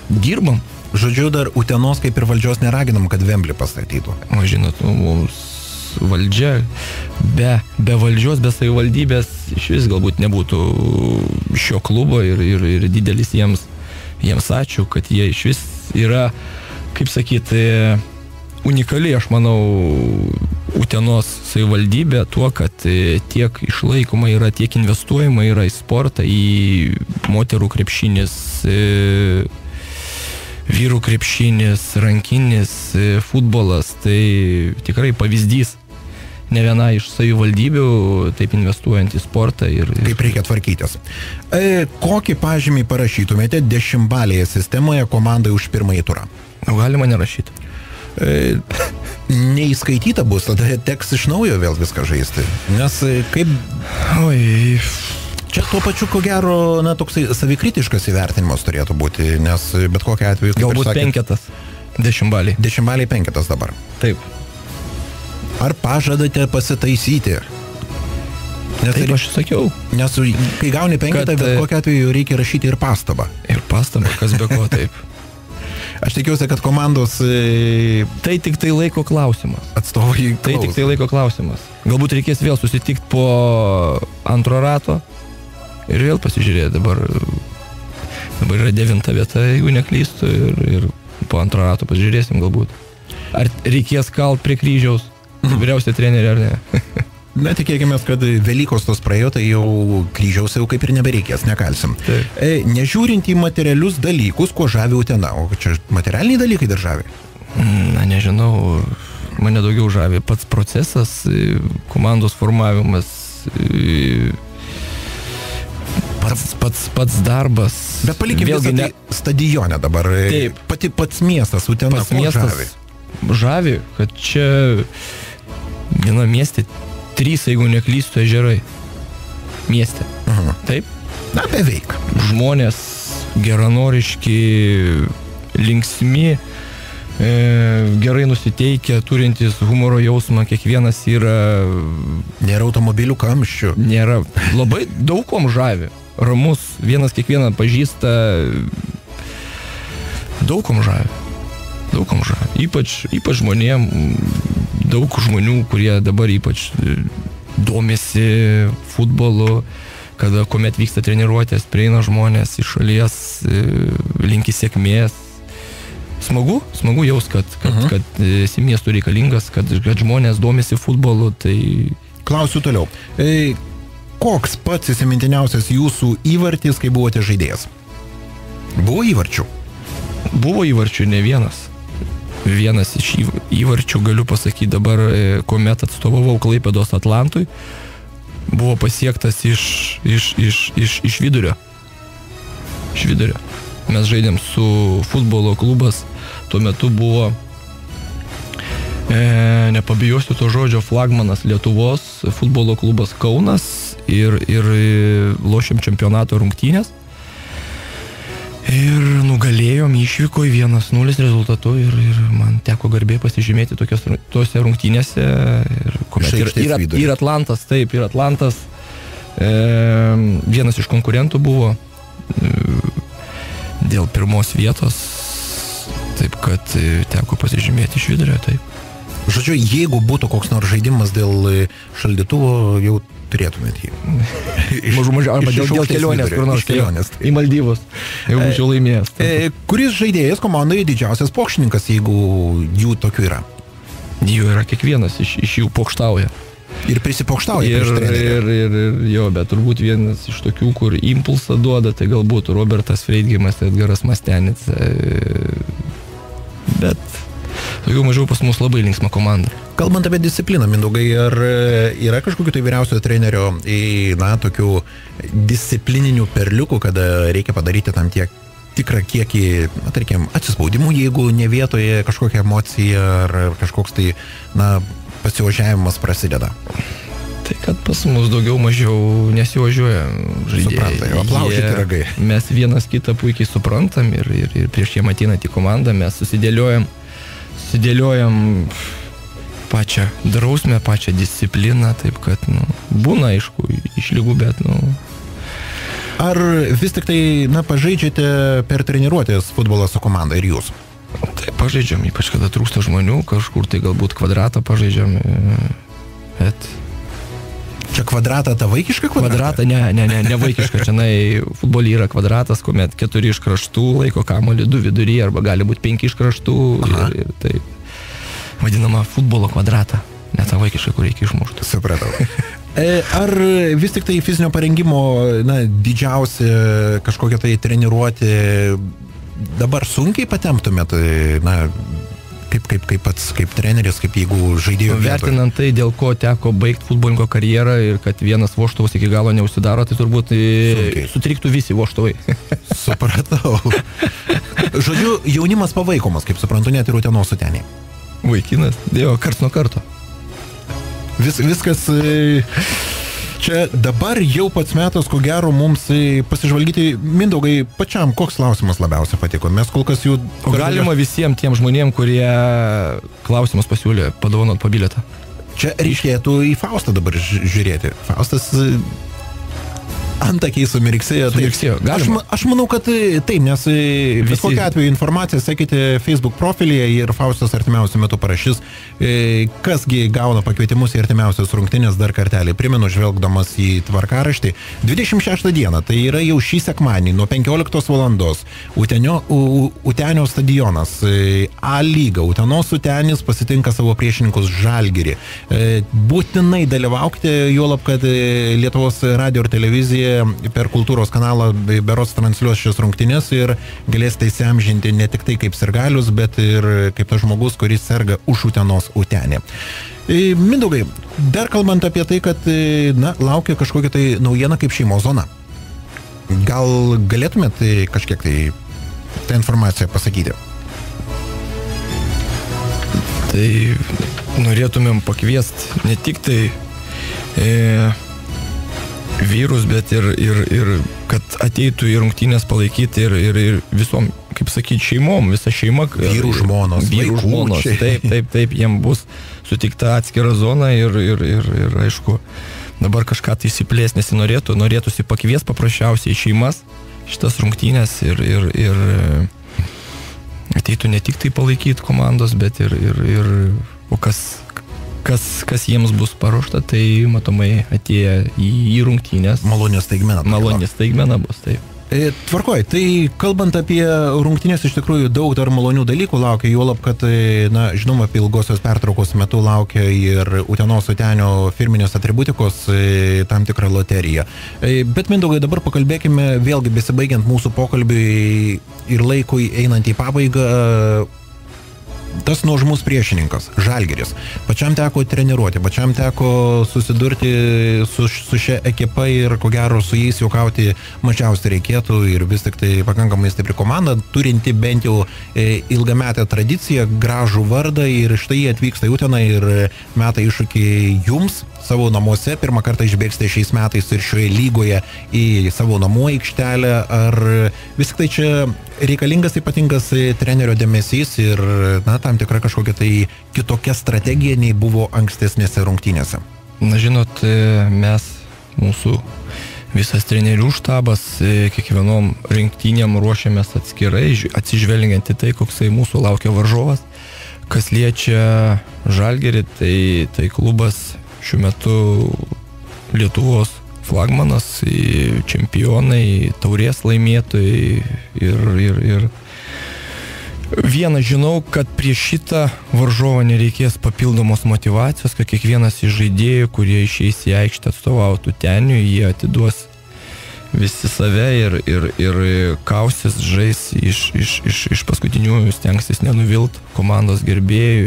dirbam. Žodžiu, dar Utenos kaip ir valdžios neraginam, kad Vemblį pastatytų. O žinot, mums valdžia, be valdžios, be savivaldybės iš vis galbūt nebūtų šio klubo ir didelis jiems ačiū, kad jie iš vis yra, kaip sakyti, unikali, aš manau, Utenos savivaldybė tuo, kad tiek išlaikoma yra, tiek investuojama yra į sportą, į moterų krepšinis, vyrų krepšinis, rankinis, futbolas, tai tikrai pavyzdys ne viena iš savivaldybių taip investuojant į sportą ir kaip reikia tvarkytis. Kokį pažymį parašytumėte 10-balėje sistemoje komandai už pirmąjį turą? Galima nerašyti. Neįskaityta bus, tada teks iš naujo vėl viską žaisti. Nes kaip... Oi... Čia tuo pačiu, ko gero, toksai savikritiškas įvertinimas turėtų būti, nes bet kokiu atveju... Galbūt penketas. 10 baliai. 10 baliai penketas dabar. Taip. Ar pažadate pasitaisyti? Nes taip, aš sakiau. Nes kai gauni penketą, bet kokiu atveju reikia rašyti ir pastabą. Ir pastabą, kas be ko, taip. Aš tikiuosi, kad komandos... Tai tik tai laiko klausimas. Atstovai klaus. Tai tik tai laiko klausimas. Galbūt reikės vėl susitikti po antro rato ir vėl pasižiūrėti. Dabar yra 9 vieta, jeigu neklystu, ir po antro rato pasižiūrėsim galbūt. Ar reikės kalt prie kryžiaus vyriausią trenerį ar ne? Na, tikėkime, kad Velykos tos praėjo, tai jau kryžiaus jau kaip ir nebereikės, nekalsim. Nežiūrint į materialius dalykus, kuo žavi Utena, o čia materialiniai dalykai dar žavi? Na, nežinau, mane daugiau žavi pats procesas, komandos formavimas, pats darbas. Bet palikime visą tai stadione dabar. Taip. Pats miestas Utena, pats miestas žavi, kad čia viena miestė 3, jeigu neklystu, ežerai. Mieste. Taip? Na, beveik. Žmonės geranoriški, linksmi, gerai nusiteikę, turintys humoro jausmą, kiekvienas yra... Nėra automobilių kamščių. Nėra. Labai daug kom žavi. Ramus, vienas kiekvieną pažįsta. Daug kom žavi. Daug kom žavi. Ypač žmonėm, daug žmonių, kurie dabar ypač domisi futbolu, kada kuomet vyksta treniruotės, prieina žmonės iš šalies, linki sėkmės. Smagu jaus, kad esi miestų reikalingas, kad žmonės domisi futbolu, tai... Klausiu toliau. Koks pats įsimintiniausias jūsų įvartis, kai buvote žaidėjas? Buvo įvarčių? Buvo įvarčių, ne vienas. Vienas iš įvarčių, galiu pasakyti dabar, kuomet atstovavau Klaipėdos Atlantui, buvo pasiektas iš vidurio. Iš vidurio. Mes žaidėm su futbolo klubas, tuo metu buvo, nepabijosiu to žodžio, flagmanas Lietuvos, futbolo klubas Kaunas ir lošėm čempionato rungtynės. Ir nugalėjom išvykoje 1-0 rezultatu ir man teko garbė pasižymėti tose rungtynėse. Ir Atlantas, taip, ir Atlantas vienas iš konkurentų buvo dėl pirmos vietos, taip kad teko pasižymėti iš vidurio, taip. Žodžiu, jeigu būtų koks nors žaidimas dėl šaldytuvo, jau turėtumėt jį. Mažu, arba dėl kelionės, kur nors kelionės. Į Maldyvus, jau būčiau laimėjęs. Kuris žaidėjas komandai didžiausias pokštininkas, jeigu jų tokių yra? Jų yra kiekvienas, iš jų pokštauja. Ir prisipokštauja prieš trenerį. Jo, bet turbūt vienas iš tokių, kur impulsą duoda, tai galbūt Robertas Freidgimas, Edgaras Mastenis. Bet daugiau mažiau pas mus labai linksma komanda. Kalbant apie discipliną, Mindaugai, ar yra kažkokiu tai vyriausiojo trenerio tokių disciplininių perliukų, kada reikia padaryti tam tikrą kiekį, tarkim, atsispaudimų, jeigu ne vietoje kažkokia emocija ar kažkoks tai, pasiožiavimas prasideda? Tai kad pas mus daugiau mažiau nesiožiuoja žaidėjai. Supranta, jau aplaužyti ragai. Mes vienas kitą puikiai suprantam ir prieš jiem ateinant į komandą mes susidėliojam pačią drausmę, pačią discipliną, taip kad, būna, aišku, išlygų, bet, Ar vis tik tai, pažaidžiate per treniruotės futbolą su komanda ir jūs? Taip, pažaidžiam, ypač kada trūksta žmonių, kažkur tai galbūt kvadratą pažaidžiam, bet... Čia kvadratą, ta vaikiška kvadratą? Ne vaikiška, čia futbolį yra kvadratas, kuomet 4 iš kraštų laiko kamuolį, 2 vidury, arba gali būti 5 iš kraštų ir taip. Vadinama futbolo kvadratą, ne tą vaikišką, kur reikia išmušti. Supratau. Ar vis tik tai fizinio parengimo, didžiausia kažkokia tai treniruotė dabar sunkiai patemptumėt, kaip treneris, kaip jeigu žaidėjo vietoje? Vertinant tai, dėl ko teko baigti futbolinko karjerą ir kad vienas voštuvas iki galo neužsidaro, tai turbūt sutriktų visi voštuvai. Supratau. Žodžiu, jaunimas pavaikomas, kaip suprantu, net ir Utenos Uteniai. Vaikinas, dėjo karts nuo karto. Viskas... Čia dabar jau pats metas, ko gero, mums pasižvalgyti. Mindaugai, pačiam, koks klausimas labiausiai patiko? Mes kol kas jų... Galima visiems tiem žmonėm, kurie klausimus pasiūlė, padovanot po bilietą. Čia reikėtų į Faustą dabar žiūrėti. Faustas antakiai sumirksėjo. Aš manau, kad taip, nes vis kokiu atveju informaciją sekite Facebook profilyje ir Faustas artimiausiu metu parašys, kasgi gauna pakvietimus į artimiausias rungtynės. Dar kartelį primenu, žvelgdamas į tvarkaraštį, 26 dieną, tai yra jau šį sekmadienį nuo 15 valandos Utenio stadionas, A lyga, Utenos Utenis pasitinka savo priešininkus Žalgirį. Būtinai dalyvaukite, juolab, kad Lietuvos radio ir televizija per kultūros kanalą berods transliuos šias rungtynės ir galėsite įsiamžinti ne tik tai kaip sirgalius, bet ir kaip tas žmogus, kuris serga už Utenos Utenį. Mindaugai, dar kalbant apie tai, kad laukia kažkokia tai naujiena kaip šeimos zona. Gal galėtumėt kažkiek tai tą informaciją pasakyti? Tai norėtumėm pakviesti ne tik tai vyrus, bet ir kad ateitų į rungtynės palaikyti ir visom, kaip sakyti, šeimom, visa šeima. Vyrų žmonos, taip, jiem bus sutikta atskira zona ir aišku, dabar kažką tai įsiplės nesinorėtų, norėtųsi pakviesti paprasčiausiai šeimas šitas rungtynės ir ateitų ne tik tai palaikyti komandos, bet ir o kas jiems bus paruošta, tai matomai atėję į rungtynės. Malonė staigmena bus, taip. Tvarkoj, tai kalbant apie rungtynės, iš tikrųjų daug dar malonių dalykų laukia, juolab, kad, žinoma, ilgosios pertraukos metu laukia ir Utenos Utenio firminės atributikos tam tikrą loteriją. Bet, Mindaugai, dabar pakalbėkime, vėlgi besibaigiant mūsų pokalbiui ir laikui einant į pabaigą, tas nuožmus priešininkas, Žalgiris. Pačiam teko treniruoti, pačiam teko susidurti su šia ekipa ir ko gero su jais juokauti mažiausiai reikėtų ir vis tik tai pakankamai stipri komanda, turinti bent jau ilgametę tradiciją, gražų vardą ir štai jie atvyksta į Uteną ir meta iššūkį jums savo namuose. Pirmą kartą išbėgsite šiais metais ir šioje lygoje į savo namų aikštelę. Ar vis tik tai čia reikalingas ypatingas trenerio dėmesys ir tam tikra kažkokia tai kitokia strategija nei buvo ankstesnėse rungtynėse? Na žinot, mūsų visas trenerių štabas kiekvienom rinktynėm ruošiamės atskirai, atsižvelgiant į tai, koksai mūsų laukia varžovas. Kas liečia Žalgirį, tai klubas šiuo metu Lietuvos flagmanas, čempionai, taurės laimėtojai ir vieną žinau, kad prieš šitą varžovą nereikės papildomos motyvacijos, kad kiekvienas iš žaidėjų, kurie išeis į aikštę atstovautų Uteniui, jie atiduos visi save ir kausis, žais iš paskutinių, stengsis nenuvilt komandos gerbėjų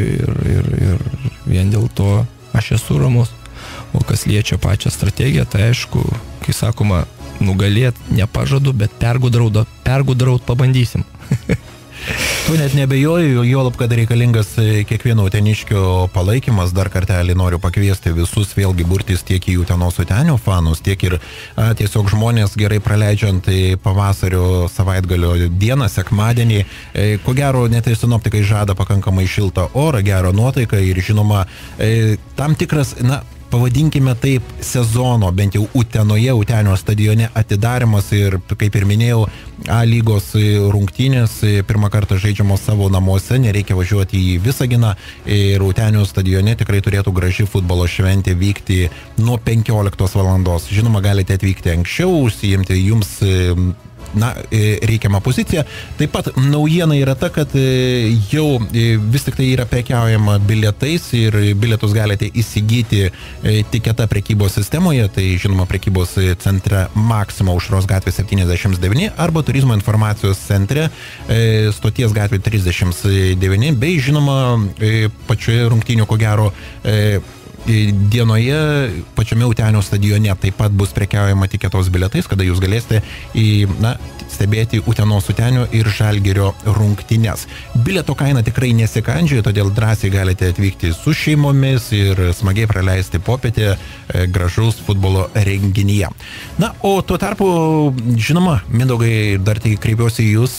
ir vien dėl to aš esu ramus. O kas liečia pačią strategiją, tai aišku, kai sakoma, nugalėt nepažadu, bet pergudraut pabandysim. Tu net nebejoju, juolab, kad reikalingas kiekvieno uteniškio palaikymas. Dar kartelį noriu pakviesti visus vėlgi burtis tiek į Utenos Utenio fanus, tiek ir tiesiog žmonės gerai praleidžiant pavasario savaitgalio dieną, sekmadienį. Ko gero, net ir sinoptikai žada pakankamai šiltą orą, gerą nuotaiką ir žinoma, tam tikras, pavadinkime taip, sezono, bent jau Utenoje, Utenio stadione atidarimas ir, kaip ir minėjau, A lygos rungtynės pirmą kartą žaidžiamos savo namuose, nereikia važiuoti į Visaginą ir Utenio stadione tikrai turėtų graži futbolo šventė vykti nuo 15 valandos. Žinoma, galite atvykti anksčiau, užsiimti jums reikiamą poziciją. Taip pat naujiena yra ta, kad jau vis tik tai yra prekiaujama bilietais ir bilietus galite įsigyti Tiketa prekybos sistemoje, tai žinoma prekybos centre Maxima Aušros gatvė 79 arba turizmo informacijos centre Stoties gatvė 39 bei žinoma pačioje rungtynių ko gero dienoje pačiame Utenio stadione taip pat bus prekiaujama Tiketos bilietais, kada jūs galėsite stebėti Utenos Utenio ir Žalgirio rungtynes. Bilieto kaina tikrai nesikandžioja, todėl drąsiai galite atvykti su šeimomis ir smagiai praleisti popietę gražaus futbolo renginyje. O tuo tarpu, žinoma, Mindaugai, dar tai kreipiuosi į jūs,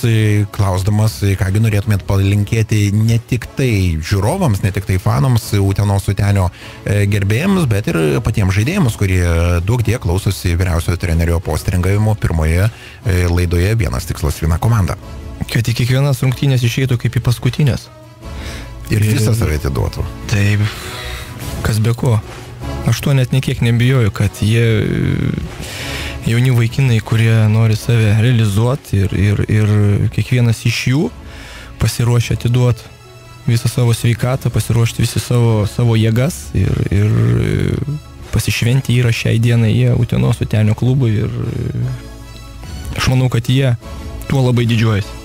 klausdamas, kągi norėtumėt palinkėti ne tik tai žiūrovams, ne tik tai fanams, Utenos Utenio gerbėjams, bet ir patiems žaidėjams, kurie daug die klausosi vyriausiojo trenerio postringavimo pirmoje laidoje Vienas tikslas, viena komanda. Kad į kiekvienas rungtynės išeitų kaip į paskutinės. Ir visą save atiduotų. Taip, kas be ko. Aš to net nekiek nebijoju, kad jie jauni vaikinai, kurie nori save realizuoti ir kiekvienas iš jų pasiruošia atiduoti visą savo sveikatą, pasiruošti visi savo jėgas ir pasišventi yra šiai dienai jie Utenos Utenio klubui ir aš manau, kad jie tuo labai didžiuojasi.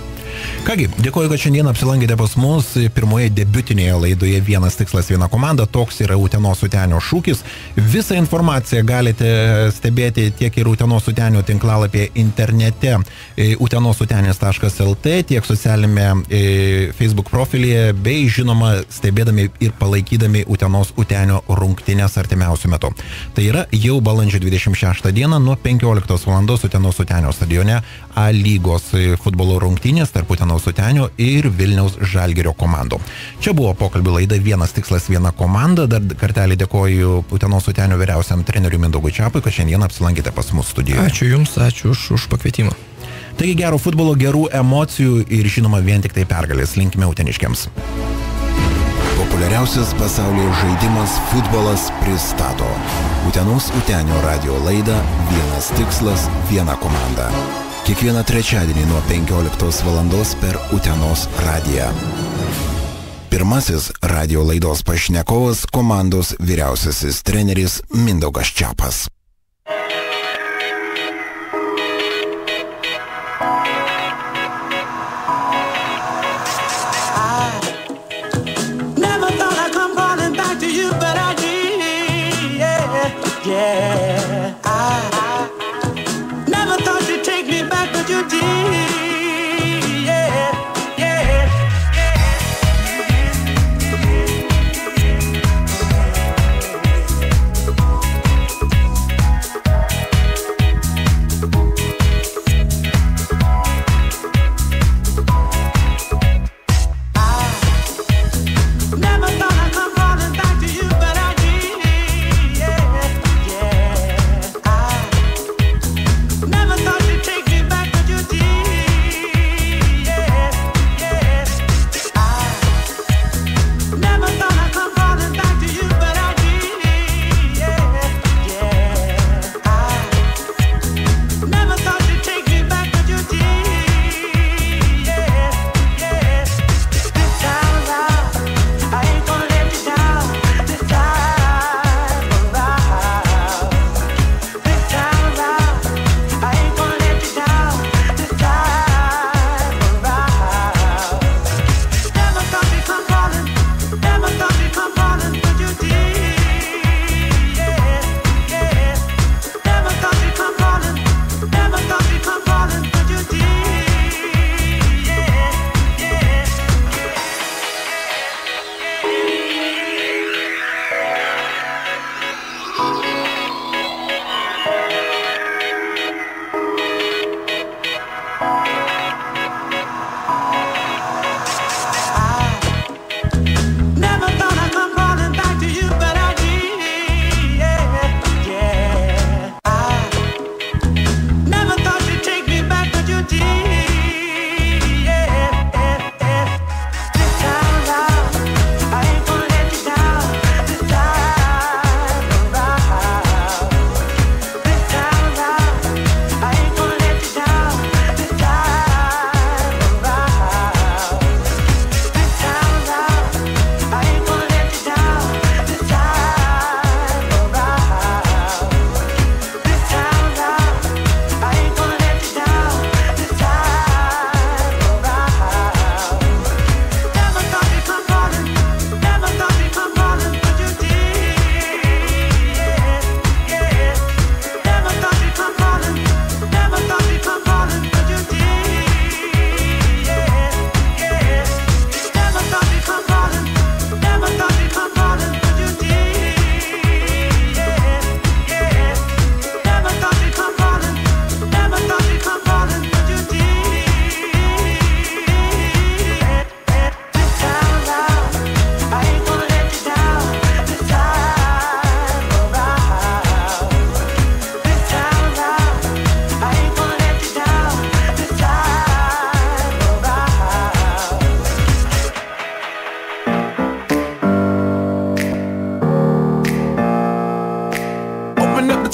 Kągi, dėkoju, kad šiandien apsilankėte pas mus pirmoje debiutinėje laidoje Vienas tikslas, viena komanda. Toks yra Utenos Utenio šūkis. Visą informaciją galite stebėti tiek ir Utenos Utenio tinklalapyje internete utenosUtenis.lt, tiek socialinėme Facebook profilyje, bei žinoma stebėdami ir palaikydami Utenos Utenio rungtynes artimiausiu metu. Tai yra jau balandžio 26 dieną nuo 15 valandos Utenos Utenio stadione A lygos futbolo rungtynės tarp Utenos Utenio ir Vilniaus Žalgirio komandų. Čia buvo pokalbių laida Vienas tikslas, viena komanda. Dar kartelį dėkoju Utenos Utenio vyriausiam treneriui Mindaugui Čiapui, kad šiandien apsilankėte pas mus studijoje. Ačiū Jums, ačiū už pakvietimą. Taigi gero futbolo, gerų emocijų ir žinoma vien tik tai pergalės. Linkime uteniškiams. Populiariausias pasaulyje žaidimas futbolas pristato Utenos Utenio radio laidą Vienas tikslas, viena komanda. Kiekvieną trečiadienį nuo 15 valandos per Utenos radiją. Pirmasis radio laidos pašnekovas komandos vyriausiasis treneris Mindaugas Čiapas.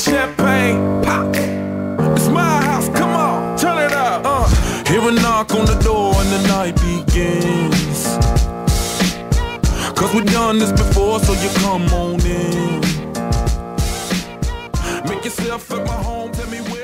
champagne, pop. It's my house, come on, turn it up. Hear a knock on the door and the night begins. Cause we've done this before, so you come on in. Make yourself at my home, tell me where.